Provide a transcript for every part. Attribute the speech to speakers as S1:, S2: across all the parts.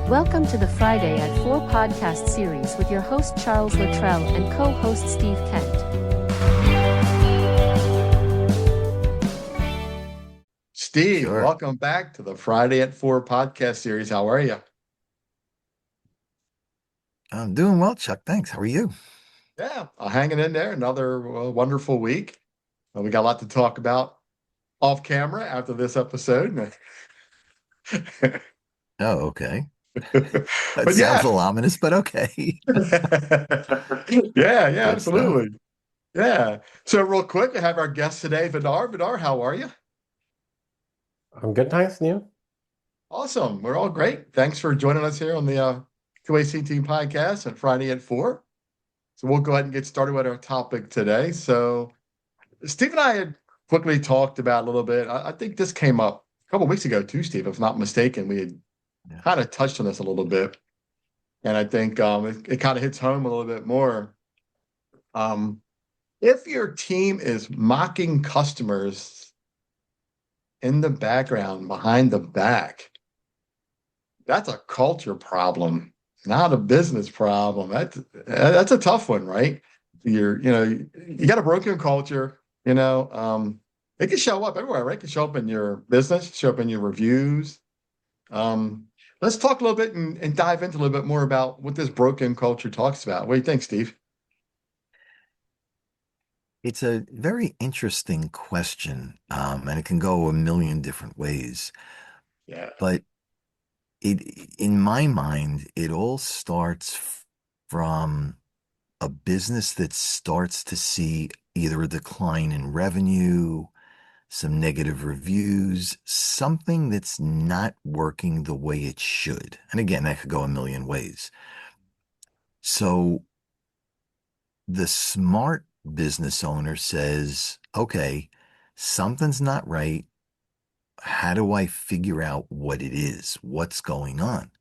S1: Welcome to the Friday at 4 podcast series with your host Charles Luttrell and co-host Steve Kent.
S2: Steve,
S3: Sure.
S2: welcome back to the Friday at 4 podcast series. How are you?
S3: I'm doing well, Chuck. Thanks. How are you?
S2: Yeah, hanging in there. Another wonderful week. We got a lot to talk about off camera after this episode.
S3: Oh, okay. That
S2: But
S3: sounds a
S2: yeah,
S3: little ominous, but okay.
S2: yeah,
S3: Good stuff.
S2: absolutely. Yeah. So real quick, I have our guest today, Vidar. Vidar, how are you?
S4: I'm good, thanks, Neil.
S2: Awesome. We're all great. Thanks for joining us here on the Q.A.C. Team podcast on Friday at 4. So we'll go ahead and get started with our topic today. So Steve and I had quickly talked about a little bit. I think this came up a couple of weeks ago too, Steve, if I'm not mistaken. We had
S3: Yeah.
S2: kind of touched on this a little bit. And I think it kind of hits home a little bit more. Um, if your team is mocking customers in the background, behind the back, that's a culture problem, not a business problem. That's a tough one, right? You got a broken culture, it can show up everywhere, right? It can show up in your business, show up in your reviews. Um, let's talk a little bit and dive into a little bit more about what this broken culture talks about. What do you think, Steve?
S3: It's a very interesting question, and it can go a million different ways.
S2: Yeah.
S3: But in my mind, it all starts from a business that starts to see either a decline in revenue, some negative reviews, something that's not working the way it should. And again, that could go a million ways. So the smart business owner says, okay, something's not right. How do I figure out what it is? What's going on?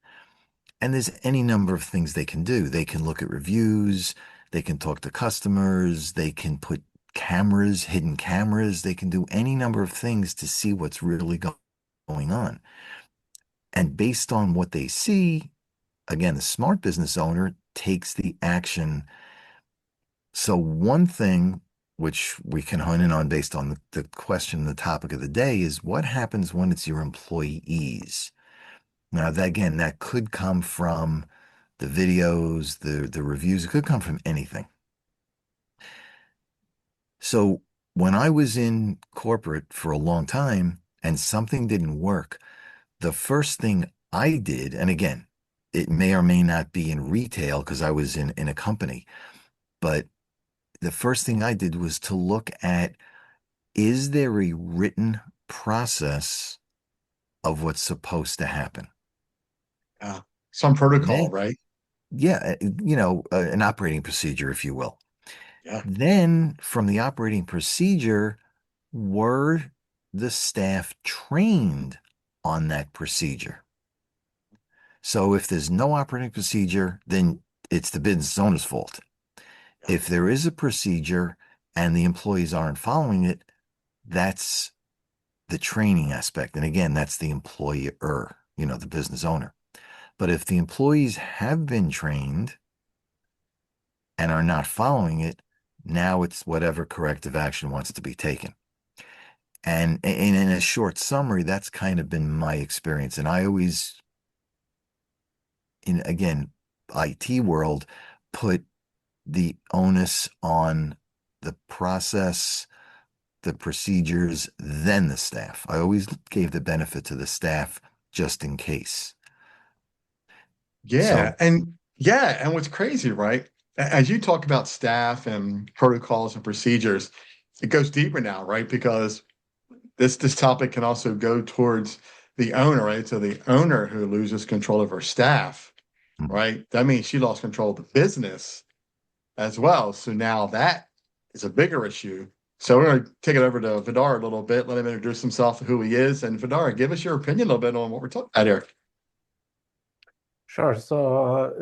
S3: And there's any number of things they can do. They can look at reviews, they can talk to customers, they can put cameras, hidden cameras, they can do any number of things to see what's really going on. And based on what they see, again, the smart business owner takes the action. So one thing which we can hone in on based on the question, the topic of the day is what happens when it's your employees? Now, that, again, that could come from the videos, the reviews. It could come from anything. So when I was in corporate for a long time and something didn't work, the first thing I did, and again, it may or may not be in retail because I was in a company, but the first thing I did was to look at, is there a written process of what's supposed to happen?
S2: Some protocol,
S3: Then,
S2: right?
S3: yeah, an operating procedure, if you will.
S2: Yeah.
S3: Then from the operating procedure, were the staff trained on that procedure? So if there's no operating procedure, then it's the business owner's fault. If there is a procedure and the employees aren't following it, that's the training aspect. And again, that's the employer, the business owner. But if the employees have been trained and are not following it, now it's whatever corrective action wants to be taken. And in a short summary, that's kind of been my experience. And I always, again, IT world, put the onus on the process, the procedures, then the staff. I always gave the benefit to the staff just in case.
S2: Yeah.
S3: So,
S2: And what's crazy, right? As you talk about staff and protocols and procedures, it goes deeper now, right? Because this topic can also go towards the owner, right? So the owner who loses control of her staff,
S3: mhm.
S2: right? That means she lost control of the business as well. So now that is a bigger issue. So we're going to take it over to Vidar a little bit, let him introduce himself, who he is. And Vidar, give us your opinion a little bit on what we're talking about here.
S4: Sure. So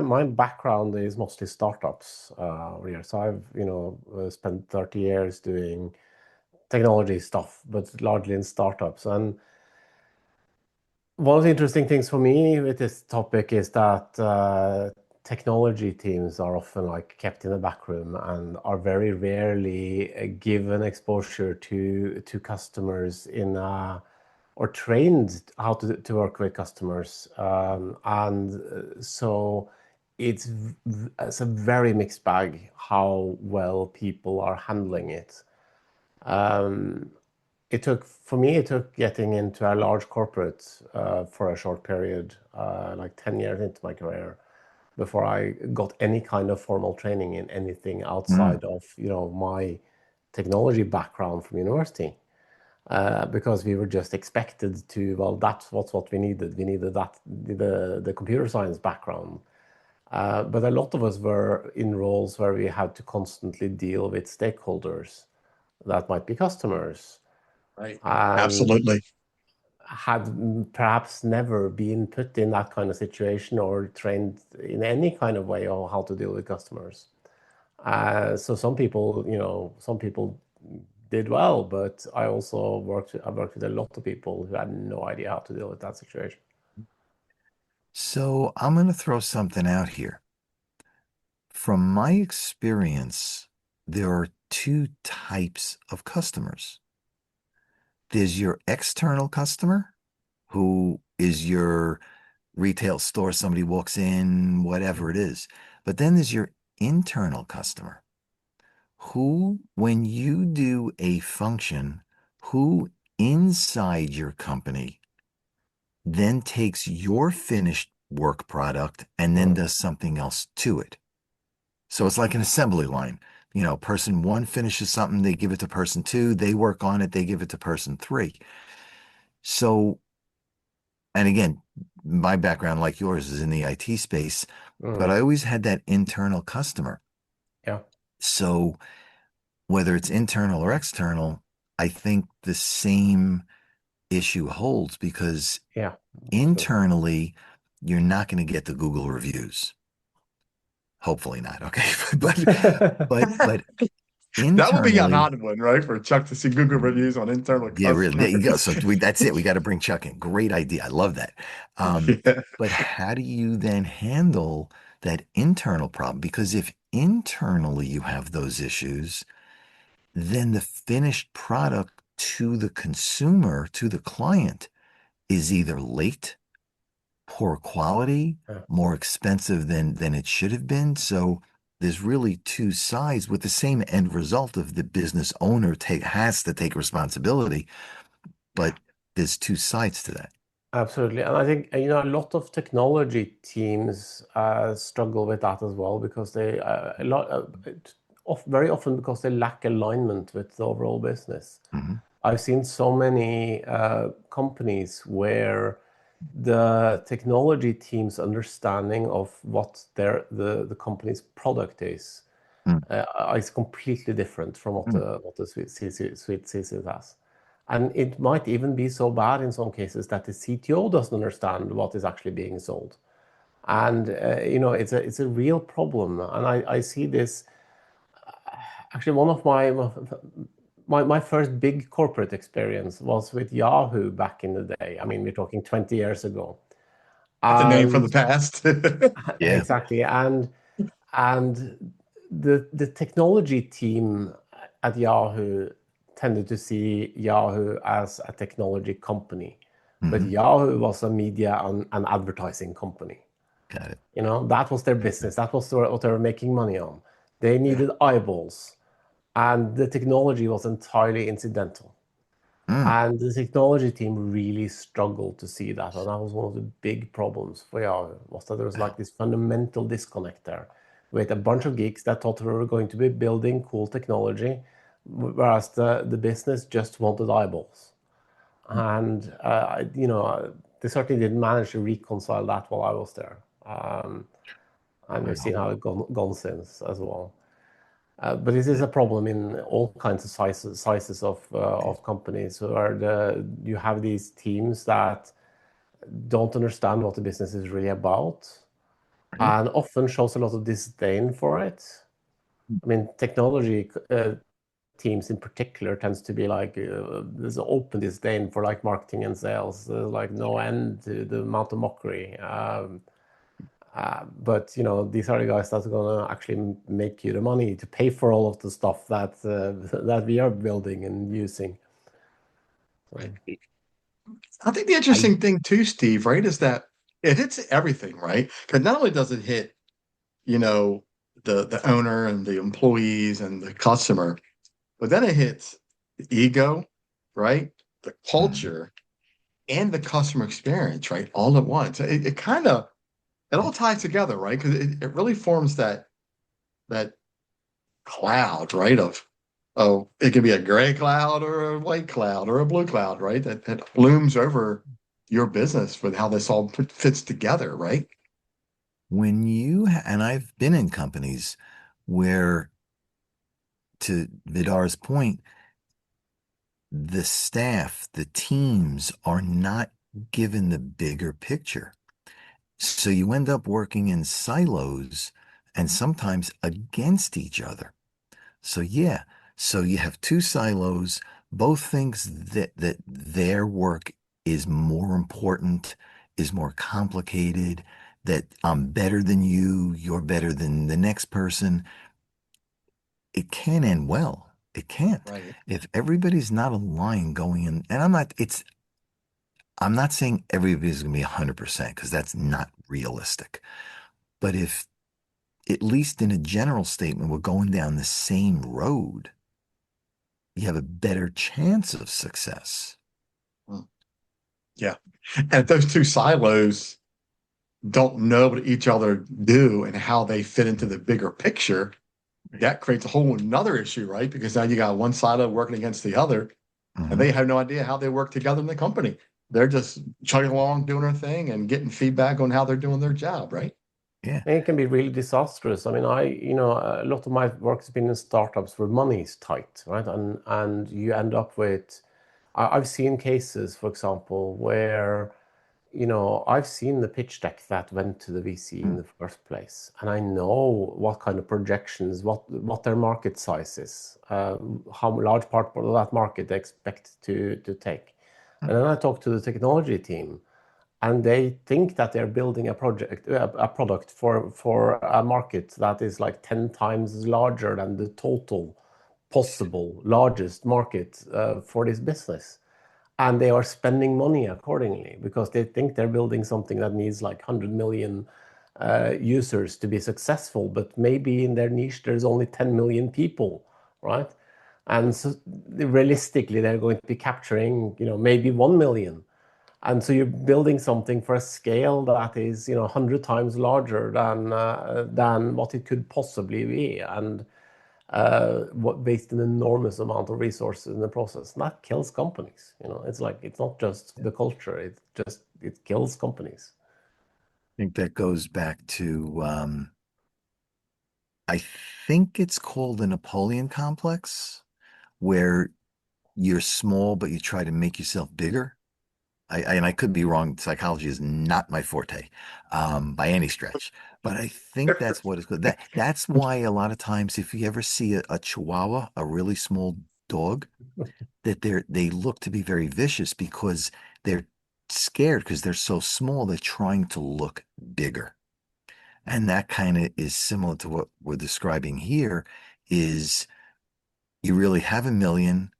S4: my background is mostly startups over here. So I've spent 30 years doing technology stuff, but largely in startups. And One of the interesting things for me with this topic is that technology teams are often like kept in the back room and are very rarely given exposure to customers or trained how to work with customers. So it's a very mixed bag how well people are handling it. Um, it took getting into a large corporate for a short period, like 10 years into my career, before I got any kind of formal training in anything
S3: Mm.
S4: outside of, my technology background from university. Because we were just expected to, well, that's what we needed. We needed the computer science background. But a lot of us were in roles where we had to constantly deal with stakeholders that might be customers
S2: Right.
S4: and
S2: Absolutely.
S4: had perhaps never been put in that kind of situation or trained in any kind of way on how to deal with customers. So some people did well, but I worked with a lot of people who had no idea how to deal with that situation.
S3: So I'm going to throw something out here. From my experience, there are two types of customers. There's your external customer, who is your retail store, somebody walks in, whatever it is. But then there's your internal customer, who, when you do a function, who inside your company then takes your finished work product and then
S4: Mm,
S3: does something else to it. So it's like an assembly line. Person one finishes something, they give it to person two, they work on it, they give it to person three. So, and again, my background, like yours, is in the IT space, but
S4: mm,
S3: I always had that internal customer.
S4: yeah,
S3: So whether it's internal or external, I think the same issue holds because
S4: yeah, absolutely.
S3: internally, you're not going to get the Google reviews. Hopefully not. Okay. But
S2: That would be an
S3: internally,
S2: odd one, right? For Chuck to see Google reviews on internal
S3: yeah, really, there you go.
S2: customers.
S3: So that's it. We got to bring Chuck in. Great idea. I love that.
S2: Yeah.
S3: But how do you then handle that internal problem? Because if internally you have those issues, then the finished product to the consumer, to the client, is either late, poor quality,
S4: Yeah.
S3: more expensive than it should have been. So there's really two sides with the same end result of the business owner has to take responsibility, but there's two sides to that.
S4: Absolutely. And I think, a lot of technology teams struggle with that as well because very often because they lack alignment with the overall business.
S3: Hmm.
S4: I've seen so many companies where the technology team's understanding of what the company's product is completely different from what the suite sees it as. And it might even be so bad in some cases that the CTO doesn't understand what is actually being sold. And it's a real problem. And I see this actually one of my first big corporate experience was with Yahoo back in the day. I mean, we're talking 20 years ago.
S2: That's a name from
S4: And
S2: the past.
S3: Yeah.
S4: exactly. And the technology team at Yahoo tended to see Yahoo as a technology company, but
S3: Hmm.
S4: Yahoo was a media and advertising company.
S3: Got it.
S4: That was their business. That was what they were making money on. They needed eyeballs, and the technology was entirely incidental.
S3: Mm.
S4: And the technology team really struggled to see that. And that was one of the big problems for Yahoo, was that there was like this fundamental disconnect there with a bunch of geeks that thought they were going to be building cool technology, whereas the business just wanted eyeballs. And, they certainly didn't manage to reconcile that while I was there. And we've seen
S3: Wow.
S4: how it's gone since as well. But this is a problem in all kinds of sizes of companies where you have these teams that don't understand what the business is really about
S3: Right.
S4: and often shows a lot of disdain for it. I mean, technology teams in particular tends to be like there's an open disdain for like marketing and sales. There's like no end to the amount of mockery. But these are the guys that are gonna actually make you the money to pay for all of the stuff that that we are building and using.
S2: Right. I think the interesting thing too, Steve, right, is that it hits everything, right? Because not only does it hit, the owner and the employees and the customer, but then it hits the ego, right? The culture and the customer experience, right? All at once. It kind of it all ties together, right? Because it really forms that cloud, right? Of it can be a gray cloud or a white cloud or a blue cloud, right? That looms over your business with how this all fits together, right?
S3: When and I've been in companies where, to Vidar's point, the staff, the teams are not given the bigger picture. So you end up working in silos and sometimes against each other. So yeah, so you have two silos, both things that their work is more important, is more complicated, that I'm better than you, you're better than the next person. It can't end well. It can't.
S2: Right.
S3: If everybody's not aligned going in, and I'm not saying everybody's going to be 100% because that's not realistic. But if, at least in a general statement, we're going down the same road, you have a better chance of success.
S2: Yeah. And if those two silos don't know what each other do and how they fit into the bigger picture, that creates a whole another issue, right? Because now you got one silo working against the other, and they have no idea how they work together in the company. They're just chugging along, doing their thing, and getting feedback on how they're doing their job, right?
S3: Yeah.
S4: And it can be really disastrous. I mean, a lot of my work has been in startups where money is tight, right? And you end up with, I've seen cases, for example, where I've seen the pitch deck that went to the VC in the first place, and I know what kind of projections, what their market size is, how large part of that market they expect to take. And then I talk to the technology team, and they think that they're building a product for a market that is like 10 times larger than the total possible largest market for this business. And they are spending money accordingly because they think they're building something that needs like 100 million users to be successful, but maybe in their niche there's only 10 million people, right? And so realistically they're going to be capturing maybe 1 million. And so you're building something for a scale that is 100 times larger than what it could possibly be, and what waste an enormous amount of resources in the process. And that kills companies. It's like, it's not just the culture, it kills companies.
S3: I think that goes back to, I think it's called the Napoleon complex, where you're small, but you try to make yourself bigger. And I could be wrong. Psychology is not my forte, by any stretch, but I think that's what it's good. That's why a lot of times, if you ever see a Chihuahua, a really small dog, that they look to be very vicious because they're scared because they're so small. They're trying to look bigger. And that kind of is similar to what we're describing here, is you really have 1 million,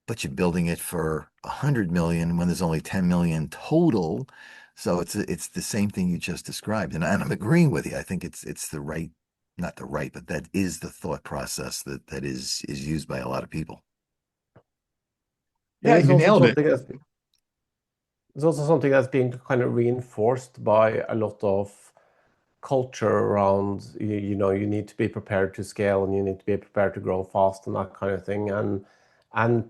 S3: but you're building it for 100 million when there's only 10 million total. So it's the same thing you just described. And I'm agreeing with you. I think it's the right, not the right, but that is the thought process that is used by a lot of people.
S2: Yeah,
S4: It's
S2: you
S4: also
S2: nailed it.
S4: something that's it's also something that's being kind of reinforced by a lot of culture around you need to be prepared to scale and you need to be prepared to grow fast and that kind of thing. And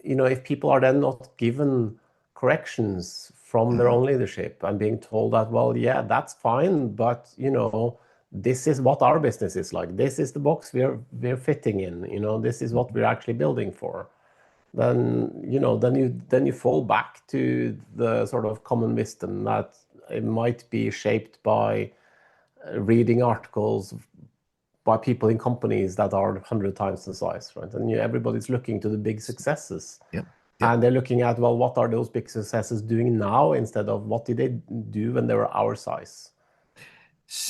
S4: if people are then not given corrections from their own leadership and being told that, well, yeah, that's fine, but this is what our business is like, this is the box we're fitting in, this is what we're actually building for, then you fall back to the sort of common wisdom that it might be shaped by reading articles by people in companies that are 100 times the size, right? And everybody's looking to the big successes.
S3: Yep.
S4: And they're looking at, well, what are those big successes doing now instead of what did they do when they were our size?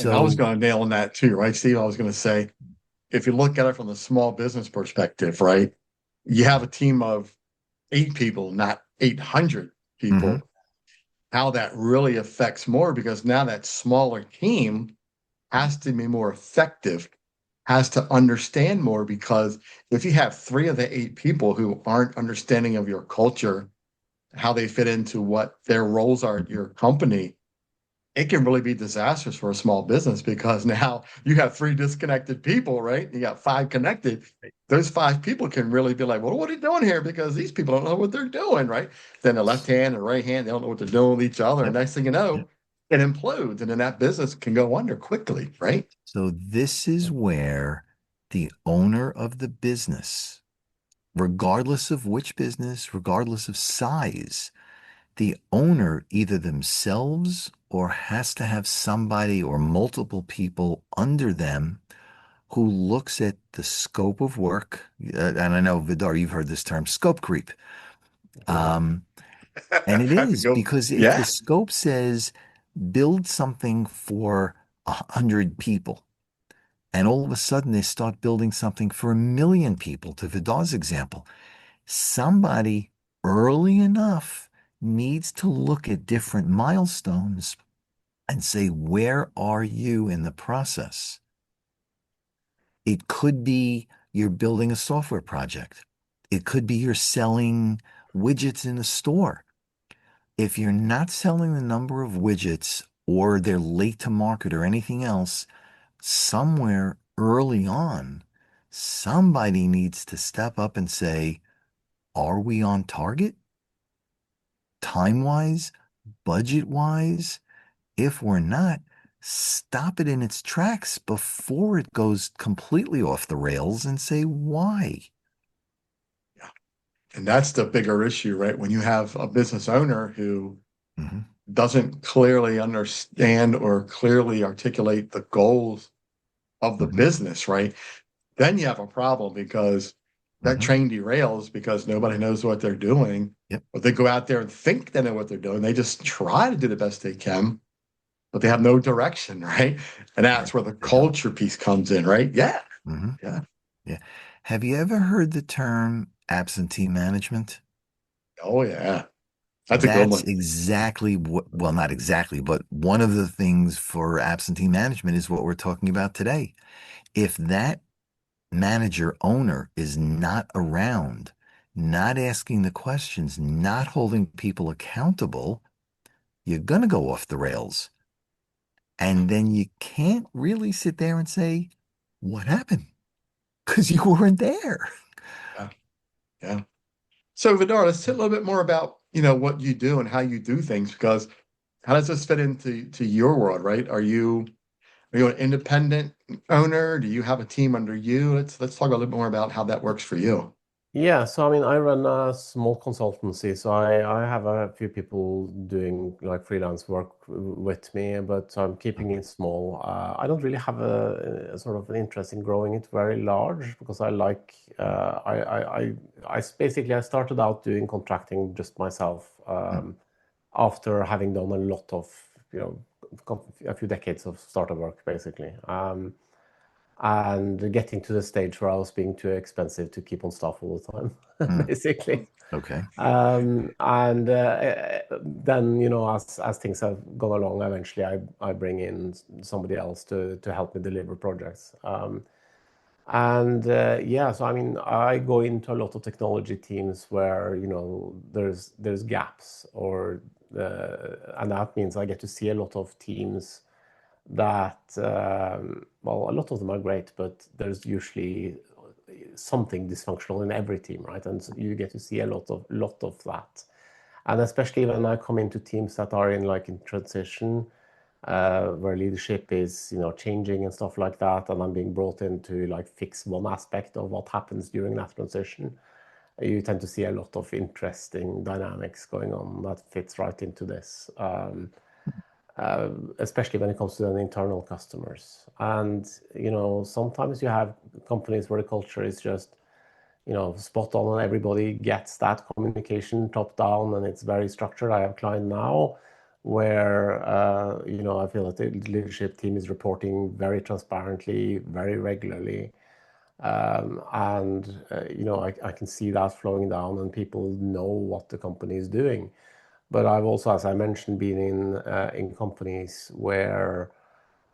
S2: And I was
S3: So,
S2: going to nail on that too, right, Steve? I was going to say, if you look at it from the small business perspective, right, you have a team of 8 people, not 800
S3: mhm,
S2: people. How that really affects more, because now that smaller team has to be more effective, has to understand more, because if you have 3 of the 8 people who aren't understanding of your culture, how they fit into what their roles are at your company, it can really be disastrous for a small business, because now you have 3 disconnected people, right? You got 5 connected. Those 5 people can really be like, well, what are you doing here? Because these people don't know what they're doing, right? Then the left hand and right hand, they don't know what they're doing with each other. And
S3: yep,
S2: next thing you know,
S3: yep.
S2: it implodes, and then that business can go under quickly, right?
S3: So this is where the owner of the business, regardless of which business, regardless of size, the owner either themselves or has to have somebody or multiple people under them who looks at the scope of work. And I know, Vidar, you've heard this term, scope creep.
S2: Yeah.
S3: Um, and it
S2: Have to
S3: is
S2: go.
S3: because if the
S2: Yeah.
S3: scope says build something for 100 people, and all of a sudden they start building something for 1 million people, to Vidar's example, somebody early enough needs to look at different milestones and say, where are you in the process? It could be you're building a software project. It could be you're selling widgets in a store. If you're not selling the number of widgets or they're late to market or anything else, somewhere early on, somebody needs to step up and say, are we on target? Time wise, budget wise? If we're not, stop it in its tracks before it goes completely off the rails and say why.
S2: Yeah. And that's the bigger issue, right? When you have a business owner who
S3: Mm-hmm.
S2: doesn't clearly understand or clearly articulate the goals of the
S3: Mm-hmm.
S2: business, right? Then you have a problem, because that
S3: Mm-hmm.
S2: train derails because nobody knows what they're doing.
S3: Yep.
S2: But they go out there and think they know what they're doing. They just try to do the best they can, but they have no direction, right? And
S3: Right.
S2: that's where the
S3: They don't.
S2: culture piece comes in, right? Yeah.
S3: Mm-hmm.
S2: Yeah.
S3: Yeah. Have you ever heard the term absentee management?
S2: Oh, yeah. That's a good
S3: That's
S2: one.
S3: exactly what, well, not exactly, but one of the things for absentee management is what we're talking about today. If that manager owner is not around, not asking the questions, not holding people accountable, you're going to go off the rails. And then you can't really sit there and say, what happened? Because you weren't there.
S2: Yeah. Yeah. So, Vidar, let's talk a little bit more about, what you do and how you do things, because how does this fit into your world, right? Are you an independent owner? Do you have a team under you? Let's talk a little bit more about how that works for you.
S4: Yeah, so I mean, I run a small consultancy, so I have a few people doing like freelance work with me, but I'm keeping it small. I don't really have a sort of an interest in growing it very large, because I like basically I started out doing contracting just myself,
S3: Mm,
S4: after having done a lot of, a few decades of startup work basically. And getting to the stage where I was being too expensive to keep on staff all the time,
S3: mm,
S4: basically.
S3: okay.
S4: And then, as things have gone along, eventually I bring in somebody else to help me deliver projects. And yeah, so I mean, I go into a lot of technology teams where, there's gaps, and that means I get to see a lot of teams that, well, a lot of them are great, but there's usually something dysfunctional in every team, right? And so you get to see a lot of that. And especially when I come into teams that are in transition, where leadership is, changing and stuff like that, and I'm being brought in to fix one aspect of what happens during that transition, you tend to see a lot of interesting dynamics going on that fits right into this. especially when it comes to an internal customers. And sometimes you have companies where the culture is just spot on and everybody gets that communication top down and it's very structured. I have a client now where I feel that the leadership team is reporting very transparently, very regularly. And I can see that flowing down and people know what the company is doing. But I've also, as I mentioned, been in companies where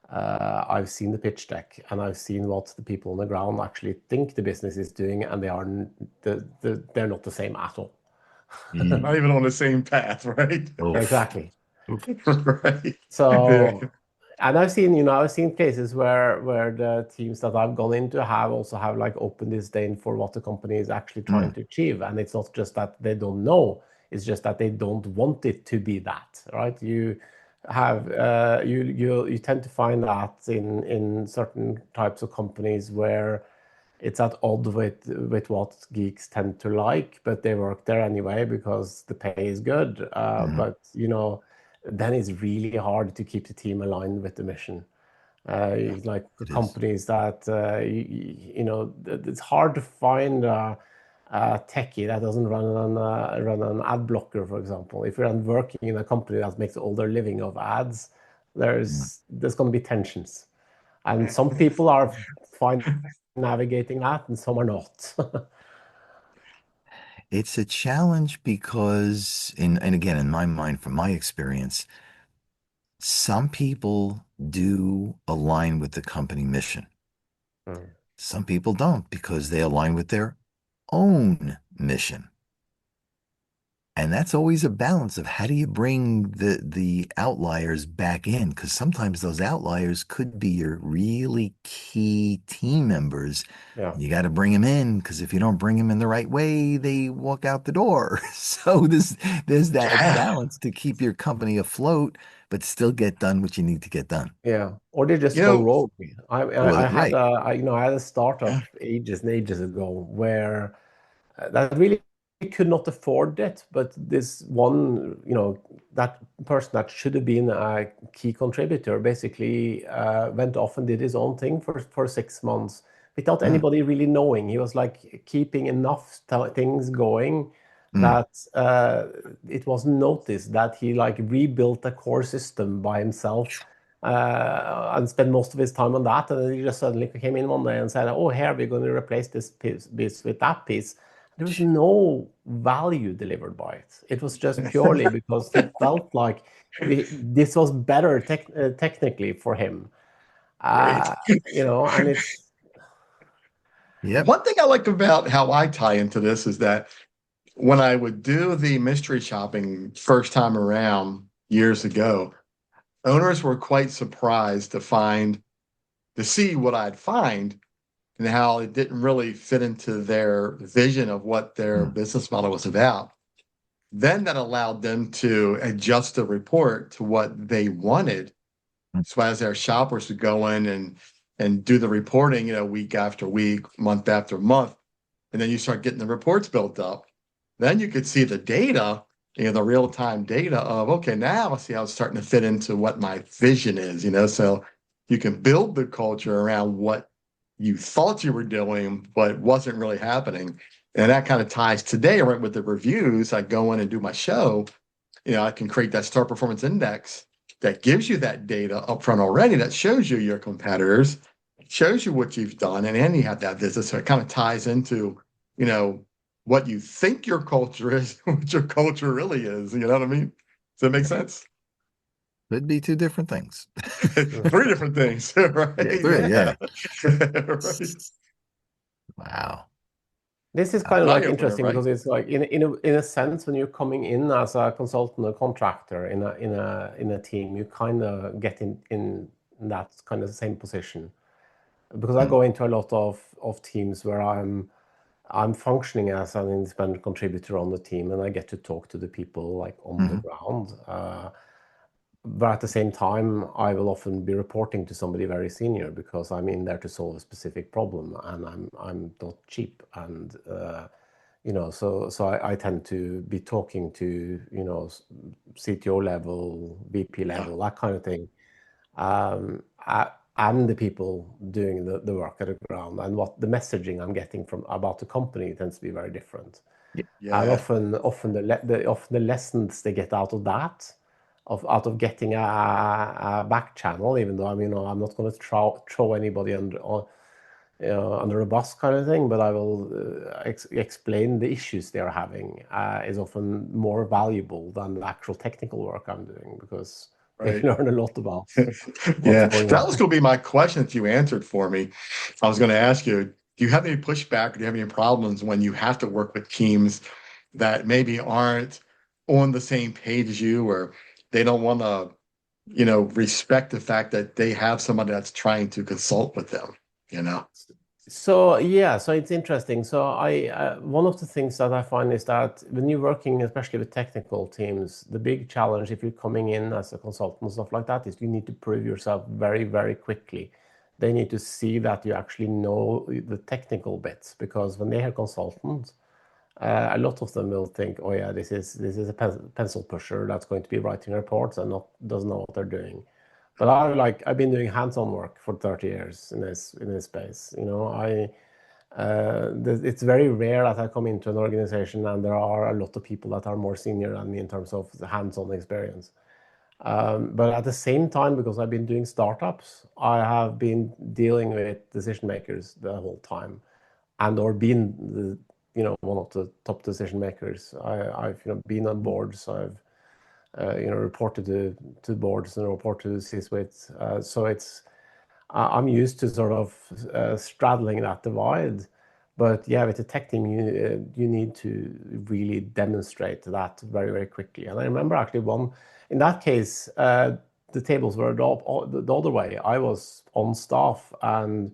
S4: I've seen the pitch deck and I've seen what the people on the ground actually think the business is doing, and they're not the same at all.
S2: Not even on the same path, right?
S3: Oof.
S4: Exactly.
S2: Right.
S4: So, and I've seen cases where the teams that I've gone into also have like open disdain for what the company is actually trying to achieve, and it's not just that they don't know; it's just that they don't want it to be that, right? You tend to find that in certain types of companies where it's at odds with what geeks tend to like, but they work there anyway because the pay is good. But then it's really hard to keep the team aligned with the mission. Like
S3: It is.
S4: companies that it's hard to find a techie that doesn't run an ad blocker, for example. If you're working in a company that makes all their living of ads, there's going to be tensions, and some people are fine navigating that and some are not.
S3: It's a challenge because, and again, in my mind, from my experience, some people do align with the company mission.
S4: Mm.
S3: Some people don't because they align with their own mission. And that's always a balance of how do you bring the outliers back in? Because sometimes those outliers could be your really key team members.
S4: Yeah.
S3: You got to bring them in because if you don't bring them in the right way, they walk out the door. So there's that
S2: Yeah.
S3: balance to keep your company afloat, but still get done what you need to get done.
S4: Yeah, or they just
S2: You
S4: go
S2: know,
S4: rogue. I had
S3: Right.
S4: a startup
S2: yeah.
S4: ages and ages ago where that really could not afford it, but this one, that person that should have been a key contributor basically went off and did his own thing for 6 months without
S3: Mm,
S4: anybody really knowing. He was like keeping enough things going
S3: mm.
S4: that it wasn't noticed that he like rebuilt a core system by himself and spent most of his time on that. And then he just suddenly came in one day and said, "Oh, here we're going to replace this piece with that piece." There was no value delivered by it. It was just purely because he felt like this was better technically for him.
S2: Great.
S4: And it's
S3: Yep.
S2: One thing I like about how I tie into this is that when I would do the mystery shopping first time around years ago, owners were quite surprised to see what I'd find and how it didn't really fit into their vision of what their
S3: Mm,
S2: business model was about. Then that allowed them to adjust the report to what they wanted.
S3: mm,
S2: So as their shoppers would go in and do the reporting, week after week, month after month, and then you start getting the reports built up. Then you could see the data, the real-time data of, okay, now I see how it's starting to fit into what my vision is, so you can build the culture around what you thought you were doing, but wasn't really happening. And that kind of ties today, right, with the reviews. I go in and do my show, I can create that star performance index that gives you that data upfront already that shows you your competitors, shows you what you've done, and then you have that business. So it kind of ties into, you know, what you think your culture is, what your culture really is. You know what I mean? Does that make sense?
S3: Could be two different things.
S2: Three different things, right?
S3: Yeah, three,
S2: Yeah.
S3: yeah.
S2: Right.
S3: Wow.
S4: this is
S2: An
S4: kind of
S2: eye
S4: like
S2: opener,
S4: interesting
S2: right?
S4: because it's like in a sense when you're coming in as a consultant or contractor in a team, you kind of get in that kind of same position because I
S3: Mm,
S4: go into a lot of teams where I'm functioning as an independent contributor on the team, and I get to talk to the people like on the
S3: mhm,
S4: ground. But at the same time, I will often be reporting to somebody very senior because I'm in there to solve a specific problem, and I'm not cheap. And So I tend to be talking to, CTO level, VP
S2: Yeah.
S4: level, that kind of thing. And the people doing the work at the ground, and what the messaging I'm getting from about the company tends to be very different. And
S2: Yeah.
S4: often the lessons they get out of that, out of getting a back channel, even though I'm not going to throw anybody under a bus kind of thing, but I will explain the issues they're having, is often more valuable than the actual technical work I'm doing, because they
S2: Right.
S4: learn a lot about what's
S2: Yeah,
S4: going
S2: that was
S4: on.
S2: going to be my question that you answered for me. I was going to ask you, do you have any pushback or do you have any problems when you have to work with teams that maybe aren't on the same page as you, or they don't want to, respect the fact that they have somebody that's trying to consult with them, you know?
S4: So yeah, so it's interesting. So one of the things that I find is that when you're working, especially with technical teams, the big challenge if you're coming in as a consultant and stuff like that is you need to prove yourself very, very quickly. They need to see that you actually know the technical bits, because when they hear consultant, a lot of them will think, oh yeah, this is a pencil pusher that's going to be writing reports and not doesn't know what they're doing. But I've been doing hands-on work for 30 years in this space. It's very rare that I come into an organization and there are a lot of people that are more senior than me in terms of the hands-on experience. But at the same time, because I've been doing startups, I have been dealing with decision makers the whole time, and or been one of the top decision makers. I've been on boards. I've reported to boards and report to the C-suite. So I'm used to sort of straddling that divide. But yeah, with the tech team, you need to really demonstrate that very, very quickly. And I remember actually in that case, the tables were the other way. I was on staff, and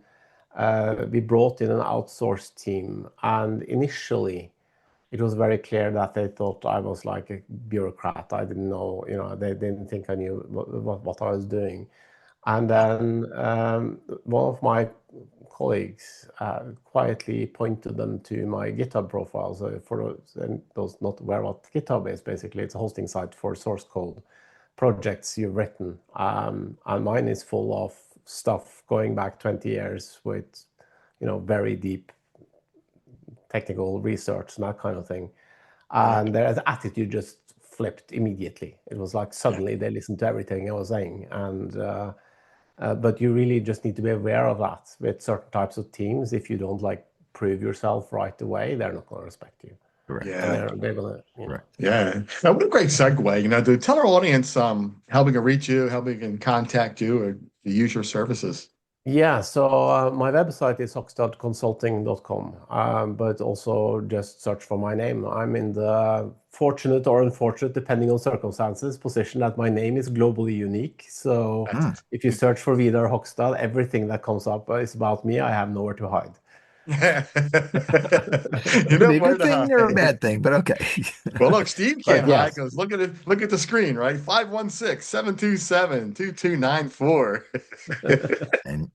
S4: we brought in an outsourced team. And initially, it was very clear that they thought I was like a bureaucrat. I didn't know, they didn't think I knew what I was doing. And
S2: Yeah.
S4: then one of my colleagues quietly pointed them to my GitHub profile. So for those not aware what GitHub is, basically it's a hosting site for source code projects you've written. And mine is full of stuff going back 20 years with, very deep technical research and that kind of thing.
S2: Right.
S4: And their attitude just flipped immediately. It was like
S2: Yeah.
S4: suddenly they listened to everything I was saying. And but you really just need to be aware of that with certain types of teams. If you don't like prove yourself right away, they're not going to respect you.
S3: Correct.
S4: And
S2: Yeah.
S4: they're gonna,
S3: Right.
S2: Yeah. Now, what a great segue, to tell our audience how we can reach you, how we can contact you or use your services.
S4: Yeah, so my website is hoxtadconsulting.com, but also just search for my name. I'm in the fortunate or unfortunate, depending on circumstances, position that my name is globally unique. So if you search for Vidar Hogstad, everything that comes up is about me. I have nowhere to hide.
S2: You
S3: Could
S2: know
S3: be a
S2: where
S3: good
S2: to
S3: thing or a
S2: hide.
S3: bad thing, but okay.
S2: Well, look, Steve can't
S4: But
S2: hide
S4: yes,
S2: because look at the screen, right? 516-727-2294.
S3: And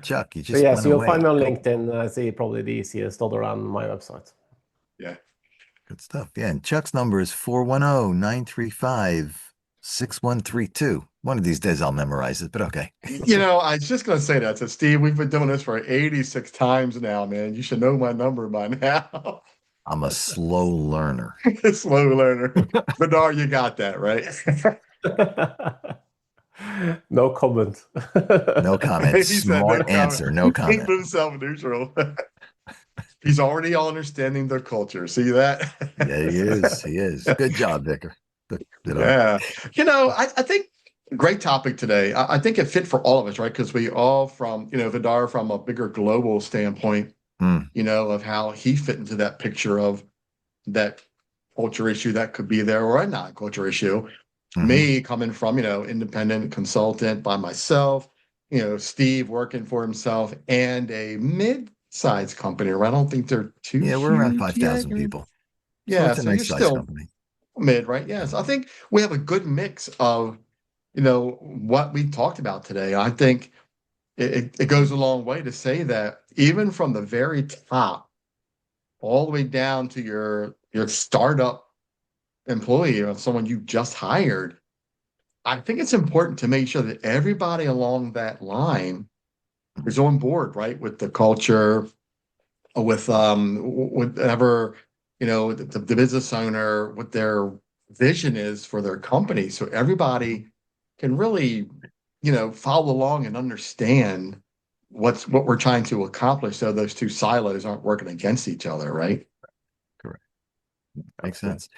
S3: Chuck, you
S4: but
S3: just
S4: yes,
S3: went
S4: you'll find
S3: away.
S4: me on
S3: Go.
S4: LinkedIn. I see probably the easiest other than my website.
S2: Yeah.
S3: Good stuff. Yeah. And Chuck's number is 410-935-6132. One of these days I'll memorize it, but okay.
S2: I was just going to say that. So, Steve, we've been doing this for 86 times now, man. You should know my number by now.
S3: I'm a slow learner.
S2: Slow learner. Vidar, you got that, right?
S4: No comment.
S3: No comment.
S2: He said no
S3: Smart
S2: comment.
S3: answer. No
S2: Keep
S3: comment.
S2: himself neutral. He's already understanding their culture. See that?
S3: Yeah, he is. He is. Good job, Vicar. Good on
S2: Yeah. I think great topic today. I think it fit for all of us, right? Because we all from, Vidar from a bigger global standpoint,
S3: you.
S2: of how he fit into that picture of that culture issue that could be there or a non-culture issue. Me coming from, independent consultant by myself, Steve working for himself and a mid-sized company. Right? I don't think they're too
S3: Yeah, we're around
S2: huge yet.
S3: 5,000 people. So
S2: Yeah,
S3: it's a
S2: so you're
S3: nice size
S2: still
S3: company.
S2: mid, right? Yes. I think we have a good mix of, what we talked about today. I think it goes a long way to say that even from the very top, all the way down to your startup employee or someone you just hired, I think it's important to make sure that everybody along that line is on board, right? With the culture, with whatever, the business owner, what their vision is for their company. So everybody can really, follow along and understand what we're trying to accomplish. So those two silos aren't working against each other, right?
S3: Correct. Makes sense.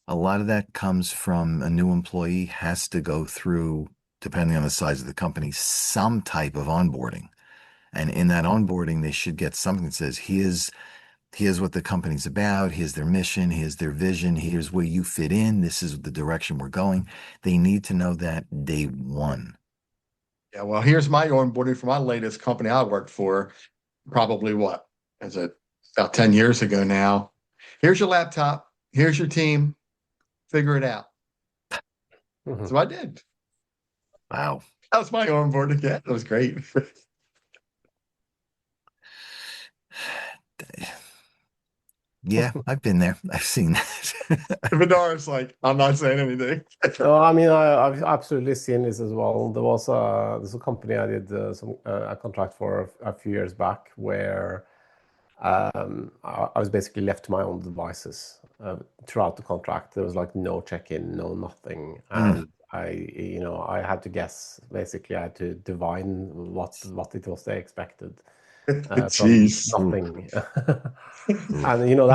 S3: A lot of that comes from a new employee has to go through, depending on the size of the company, some type of onboarding. And in that onboarding, they should get something that says, here's what the company's about. Here's their mission. Here's their vision. Here's where you fit in. This is the direction we're going. They need to know that day one.
S2: Yeah, well, here's my onboarding for my latest company I worked for. Probably what? Is it about 10 years ago now? Here's your laptop. Here's your team. Figure it out.
S4: Mhm.
S2: So I did.
S3: Wow.
S2: That was my onboarding. Yeah, that was great.
S3: Yeah, I've been there. I've seen that.
S2: Vidar like, I'm not saying anything.
S4: No, I mean, I've absolutely seen this as well. There's a company I did a contract for a few years back where I was basically left to my own devices throughout the contract. There was like no check-in, no nothing, and I had to guess. Basically, I had to divine what it was they expected from
S2: Jeez.
S4: nothing. And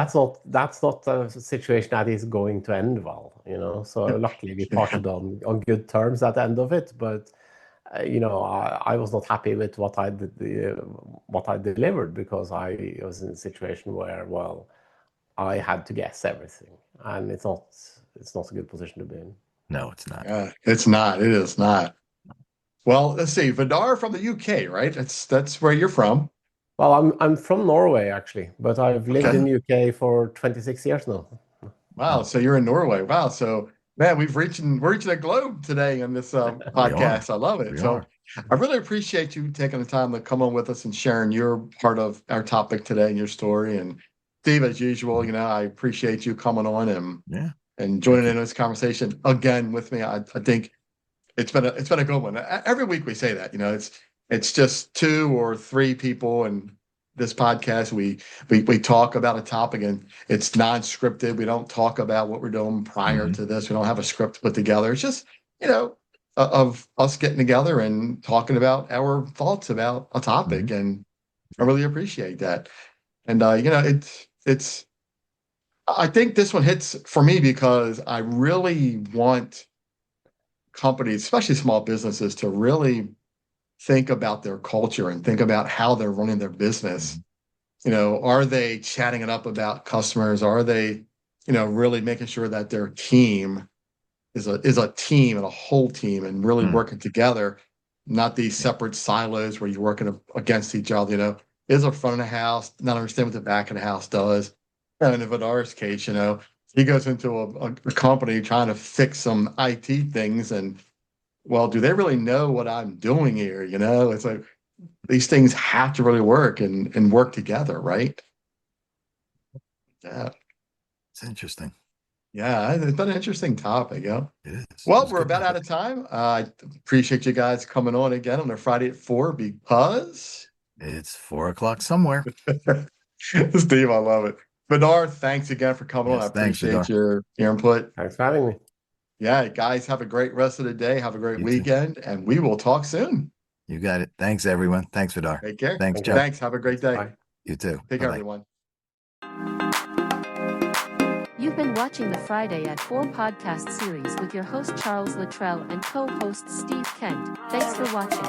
S4: that's not a situation that is going to end well. So luckily we parted on good terms at the end of it. But I was not happy with what I did, what I delivered, because I was in a situation where, well, I had to guess everything, and it's not a good position to be in.
S3: No, it's not.
S2: It's not. It is not. Well, let's see. Vidar from the UK, right? That's where you're from.
S4: Well, I'm from Norway actually, but I've lived in UK for 26 years now.
S2: Wow. So you're in Norway. Wow. So man, we're reaching the globe today in this podcast. I love it.
S3: We
S2: So
S3: are.
S2: I really appreciate you taking the time to come on with us and sharing your part of our topic today and your story. And Steve, as usual, I appreciate you coming on and joining in this conversation again with me. I think it's been a good one. Every week we say that, it's just 2 or 3 people, and this podcast we talk about a topic, and it's non-scripted. We don't talk about what we're doing prior to this. We don't have a script put together. It's just of us getting together and talking about our thoughts about a topic, and I really appreciate that. And it's I think this one hits for me because I really want companies, especially small businesses, to really think about their culture and think about how they're running their business. Are they chatting it up about customers? Are they, really making sure that their team is a team and a whole team and really working together, not these separate silos where you're working against each other. Is a front of the house, not understand what the back of the house does. And in Vidar's case, he goes into a company trying to fix some IT things, and well, do they really know what I'm doing here? It's like these things have to really work and work together, right? Yeah.
S3: It's interesting.
S2: Yeah, it's been an interesting topic. Yeah.
S3: It is.
S2: Well, we're about out of time. I appreciate you guys coming on again on a Friday at 4 because
S3: it's 4 o'clock somewhere.
S2: Steve, I love it. Vidar, thanks again for coming on. I appreciate your input.
S4: Thanks for having me.
S2: Yeah, guys, have a great rest of the day. Have a great weekend, and we will talk soon.
S3: You got it. Thanks, everyone. Thanks, Vidar.
S2: Take care.
S3: Thanks, Joe.
S2: Thanks. Have a great day.
S4: Bye.
S3: You too.
S2: Take care, everyone.
S1: You've been watching the Friday at 4 podcast series with your host Charles Luttrell and co-host Steve Kent. Thanks for watching.